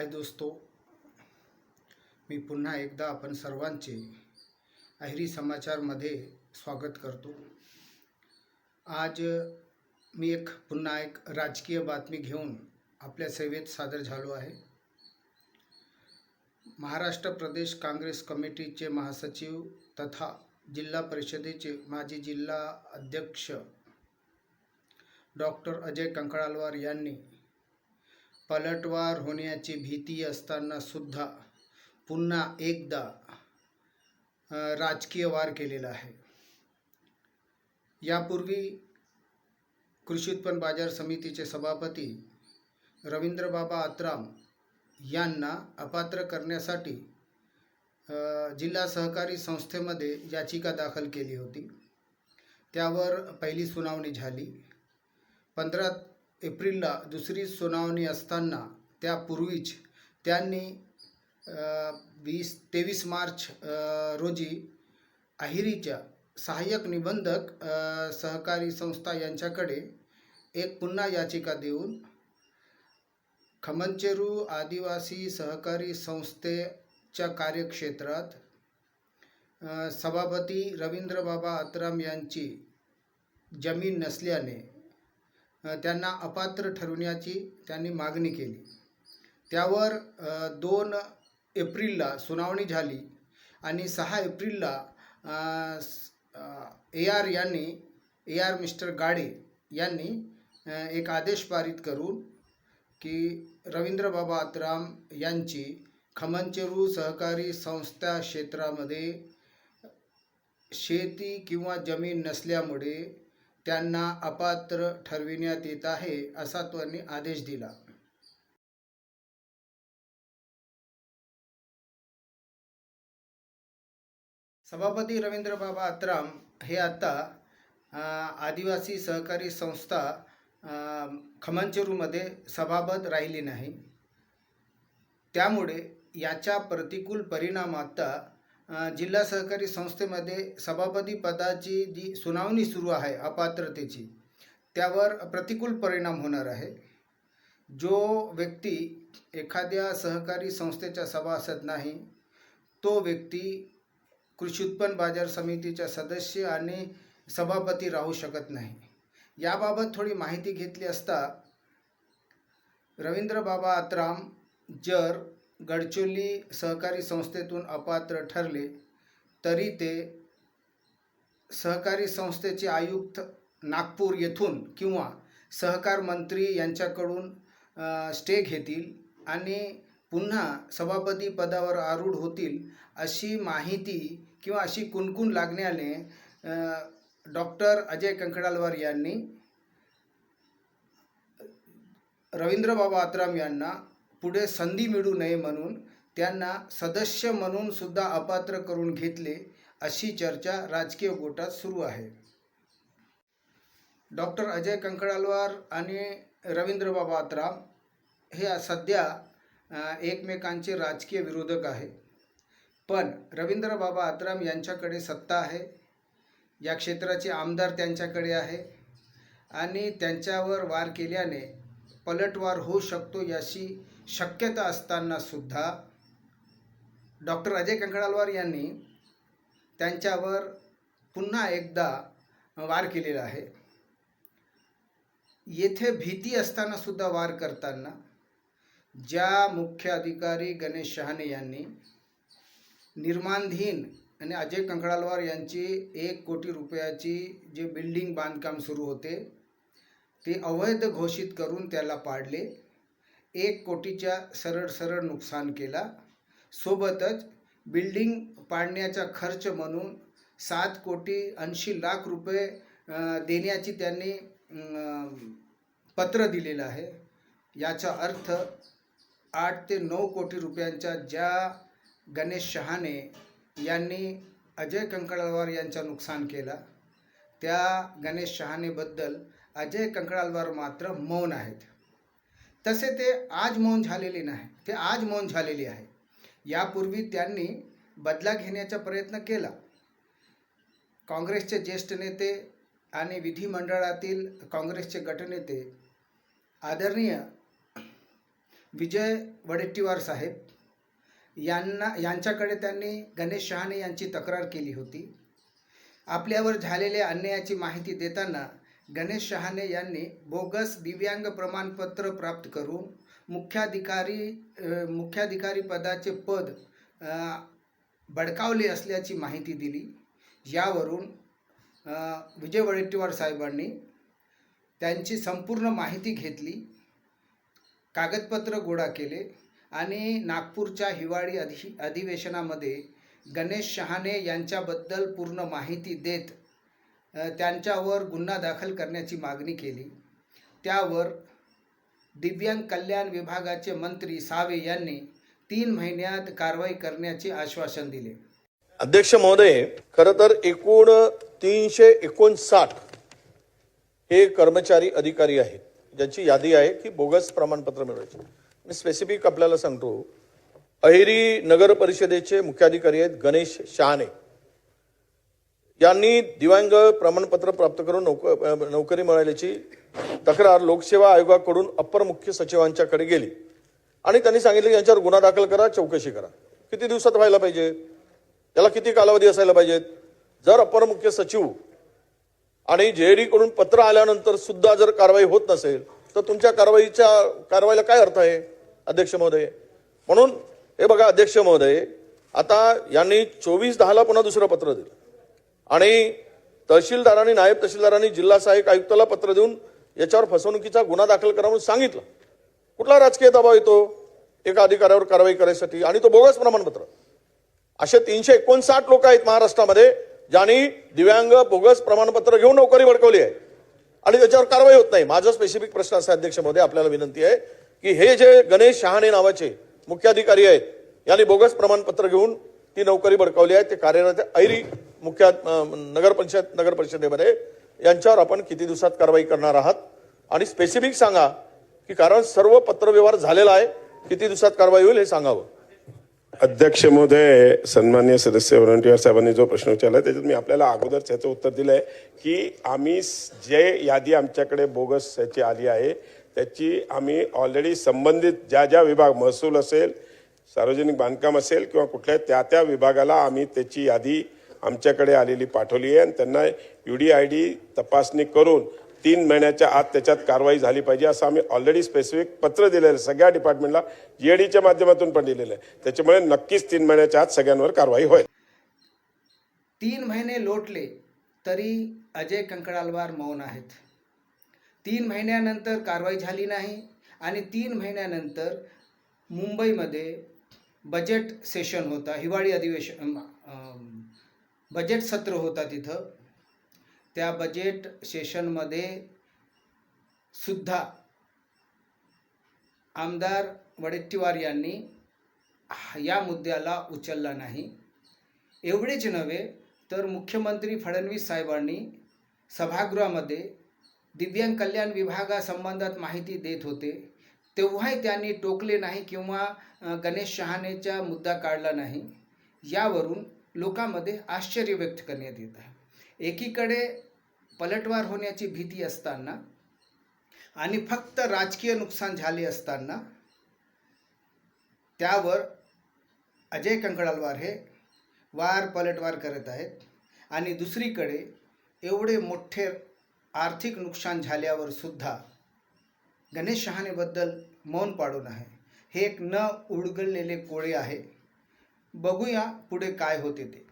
हाय दोस्तो, मी पुन्हा एकदा आपण सर्वांचे अहिरी समाचारमध्ये स्वागत करतो। आज मी पुन्हा एक राजकीय बातमी घेऊन आपल्या सेवेत सादर झालो आहे। महाराष्ट्र प्रदेश काँग्रेस कमिटीचे महासचिव तथा जिल्हा परिषदेचे माजी जिल्हा अध्यक्ष डॉक्टर अजय कंकळालवार यांनी पलटवार होण्याची भीती असताना सुद्धा पुन्हा एकदा राजकीय वार केलेला आहे। यापूर्वी कृषी उत्पन्न बाजार समितीचे सभापती रवींद्रबाबा आत्राम यांना अपात्र करण्यासाठी जिल्हा सहकारी संस्थेमध्ये याचिका दाखल केली होती। त्यावर पहिली सुनावणी झाली। 15 एप्रिलला दुसरी सुनावणी असताना त्यापूर्वीच त्यांनी 23 मार्च रोजी अहिरीच्या सहाय्यक निबंधक सहकारी संस्था यांच्याकडे एक पुन्हा याचिका देऊन खमंचेरू आदिवासी सहकारी संस्थेच्या कार्यक्षेत्रात सभापती रवींद्रबाबा आत्राम यांची जमीन नसल्याने त्यांना अपात्र ठरवण्याची त्यांनी मागणी केली। त्यावर 2 एप्रिलला सुनावणी झाली आणि 6 एप्रिलला ए आर मिस्टर गाडे यांनी एक आदेश पारित करून की रवींद्रबाबा आत्राम यांची खमंचेरू सहकारी संस्था क्षेत्रामध्ये शेती किंवा जमीन नसल्यामुळे त्यांना अपात्र ठरविण्यात येत आहे असा त्यांनी आदेश दिला। सभापती रवींद्रबाबा आत्राम हे आता आदिवासी सहकारी संस्था खमंचेरूमध्ये सभापती राहिले नाही। त्यामुळे याचा प्रतिकूल परिणाम आता जिल्हा सहकारी संस्थेमध्ये सभापती पदाची जी सुनावणी सुरू आहे अपात्रतेची, त्यावर प्रतिकूल परिणाम होणार आहे। जो व्यक्ती एखाद्या सहकारी संस्थेचा सभासद नाही तो व्यक्ती कृषी उत्पन्न बाजार समितीचा सदस्य आणि सभापती राहू शकत नाही। याबाबत थोडी माहिती घेतली असता रवींद्रबाबा आत्राम जर गडचोली सहकारी संस्थेतून अपात्र ठरले तरी ते सहकारी संस्थेचे आयुक्त नागपूर येथून किंवा सहकार मंत्री यांच्याकडून स्टे घेतील आणि पुन्हा सभापती पदावर आरूढ होतील अशी माहिती किंवा अशी कुणकुण लागण्याने डॉक्टर अजय कंकळालवार यांनी रवींद्रबाबा आत्राम यांना पुढे संधी मिळू नये म्हणून त्यांना सदस्य म्हणून सुद्धा अपात्र करून घेतले अशी चर्चा राजकीय गोटात सुरू आहे। डॉक्टर अजय कंकळालवार आणि रवींद्रबाबा आत्राम हे सध्या एकमेकांचे राजकीय विरोधक आहे। पण रवींद्रबाबा आत्राम यांच्याकडे सत्ता आहे, या क्षेत्राचे आमदार त्यांच्याकडे आहे आणि त्यांच्यावर वार केल्याने पलटवार होऊ शकतो याची शक्यता असताना सुद्धा डॉक्टर अजय कंकळालवार यांनी त्यांच्यावर पुन्हा एकदा वार केलेला आहे। येथे भीती असताना सुद्धा वार करताना ज्या मुख्य अधिकारी गणेश शहाणे यांनी निर्माणधीन आणि अजय कंकळालवार यांची 1 कोटी रुपयाची जे बिल्डिंग बांधकाम सुरू होते ते अवैध घोषित करून त्याला पाडले, 1 कोटीच्या सरळ नुकसान केला। सोबतच बिल्डिंग पाडण्याचा खर्च म्हणून 7 कोटी 80 लाख रुपये देण्याची त्यांनी पत्र दिलेलं आहे। याचा अर्थ 8 ते 9 कोटी रुपयांचा ज्या गणेश शहाणे यांनी अजय कंकळालवार यांचं नुकसान केला त्या गणेश शहाणेबद्दल अजय कंकळालवार मात्र मौन आहेत। तसे ते आज मौन झालेले नाही, ते आज मौन झालेले आहे। यापूर्वी त्यांनी बदला घेण्याचा प्रयत्न केला। काँग्रेसचे ज्येष्ठ नेते आणि विधिमंडळातील काँग्रेसचे गटनेते आदरणीय विजय वडेट्टीवार साहेब यांच्याकडे त्यांनी गणेश शहाणे यांची तक्रार केली होती. आपल्यावर झालेल्या अन्यायाची माहिती देताना गणेश शहाणे यांनी बोगस दिव्यांग प्रमाणपत्र प्राप्त करून मुख्याधिकारी पदाचे पद बळकावले असल्याची माहिती दिली. यावरून विजय वडेट्टीवार साहेबांनी त्यांची संपूर्ण माहिती घेतली, कागदपत्र गोळा केले आणि नागपूरच्या हिवाळी अधिवेशनामध्ये गणेश शहाणे यांच्याबद्दल पूर्ण माहिती देत त्यांच्यावर गुन्हा दाखल करण्याची मागणी केली. त्यावर दिव्यांग कल्याण विभागाचे मंत्री सावे यांनी 3 महिन्यात कारवाई करण्याचे आश्वासन दिले. अध्यक्ष महोदय, खरं तर एकूण 359 हे कर्मचारी अधिकारी आहेत ज्यांची यादी आहे की बोगस प्रमाणपत्र मिळवायचे. मी स्पेसिफिक आपल्याला सांगतो, अहेरी नगर परिषदेचे मुख्याधिकारी आहेत गणेश शहाणे. यांनी दिव्यांग प्रमाणपत्र प्राप्त करून नोकरी मिळाल्याची तक्रार लोकसेवा आयोगाकडून अप्पर मुख्य सचिवांच्याकडे गेली आणि त्यांनी सांगितले की यांच्यावर गुन्हा दाखल करा, चौकशी करा. किती दिवसात व्हायला पाहिजे, त्याला किती कालावधी असायला पाहिजेत? जर अप्पर मुख्य सचिव आणि JD कडून पत्र आल्यानंतर सुद्धा जर कारवाई होत नसेल तर तुमच्या कारवाईला काय अर्थ आहे अध्यक्ष महोदय? म्हणून हे बघा अध्यक्ष महोदय, आता यांनी 24/10 पुन्हा दुसरं पत्र दिलं आणि तहसीलदारांनी नायब तहसीलदारांनी जिल्हा सहाय्यक आयुक्ताला पत्र देऊन याच्यावर फसवणुकीचा गुन्हा दाखल करा म्हणून सांगितलं. कुठला राजकीय दबाव येतो एका अधिकाऱ्यावर कारवाई करायसाठी? आणि तो बोगस प्रमाणपत्र. असे 359 लोक आहेत महाराष्ट्रामध्ये ज्यांनी दिव्यांग बोगस प्रमाणपत्र घेऊन नोकरी बळकावली आहे आणि त्याच्यावर कारवाई होत नाही. माझा स्पेसिफिक प्रश्न असा अध्यक्ष महोदय, आपल्याला विनंती आहे की हे जे गणेश शहाणे नावाचे मुख्याधिकारी आहेत यांनी बोगस प्रमाणपत्र घेऊन ती नोकरी बळकावली आहे, ते कार्यरत अहेरी नगर परिषदेमध्ये, यांच्यावर आपण किती दिवसात कारवाई करणार आहात? आणि स्पेसिफिक सांगा की कारण सर्व पत्रव्यवहार झालेला आहे, किती दिवसात कारवाई होईल हे सांगावं. अध्यक्ष महोदय, सन्माननीय सदस्य वडेट्टीवार साहेबांनी जो प्रश्न विचारला त्याच्यात मी आपल्याला अगोदर त्याचं उत्तर दिलंय की आम्ही जे यादी आमच्याकडे बोगस याची आली आहे त्याची आम्ही ऑलरेडी संबंधित ज्या विभाग, महसूल असेल, सार्वजनिक बांधकाम असेल किंवा कुठल्या त्या विभागाला आम्ही त्याची यादी आमच्याकडे आलेली पाठवली आहे आणि त्यांना UDID तपासणी करून 3 महिन्याच्या आत त्याच्यात कारवाई झाली पाहिजे असं आम्ही ऑलरेडी स्पेसिफिक पत्र दिलेलं आहे सगळ्या डिपार्टमेंटला, JDच्या माध्यमातून पण दिलेलं आहे. त्याच्यामुळे नक्कीच 3 महिन्याच्या आत सगळ्यांवर कारवाई होईल. 3 महिने लोटले तरी अजय कंकडालवार मौन आहेत. 3 महिन्यानंतर कारवाई झाली नाही आणि 3 महिन्यानंतर मुंबईमध्ये बजेट सेशन होता, हिवाळी अधिवेशन, बजेट सत्र होता तिथं. त्या बजेट सेशनमध्ये सुद्धा आमदार वडेट्टीवार यांनी या मुद्द्याला उचलला नाही. एवढेच नव्हे तर मुख्यमंत्री फडणवीस साहेबांनी सभागृहामध्ये दिव्यांग कल्याण विभागासंबंधात माहिती देत होते तेव्हाही त्यांनी टोकले नाही किंवा गणेश शहाणेचा मुद्दा काढला नाही. यावरून लोकांमध्ये आश्चर्य व्यक्त करण्यात येत आहे. एकीकडे पलटवार होण्याची भीती असताना आणि फक्त राजकीय नुकसान झाले असताना त्यावर अजय कंकडालवार हे पलटवार करत आहेत आणि दुसरीकडे एवढे मोठे आर्थिक नुकसान झाल्यावर सुद्धा गणेश शहाणेबद्दल मौन पाडून आहे. हे एक न उलगडलेले कोळे आहे. बघूया पुढे काय होते ते.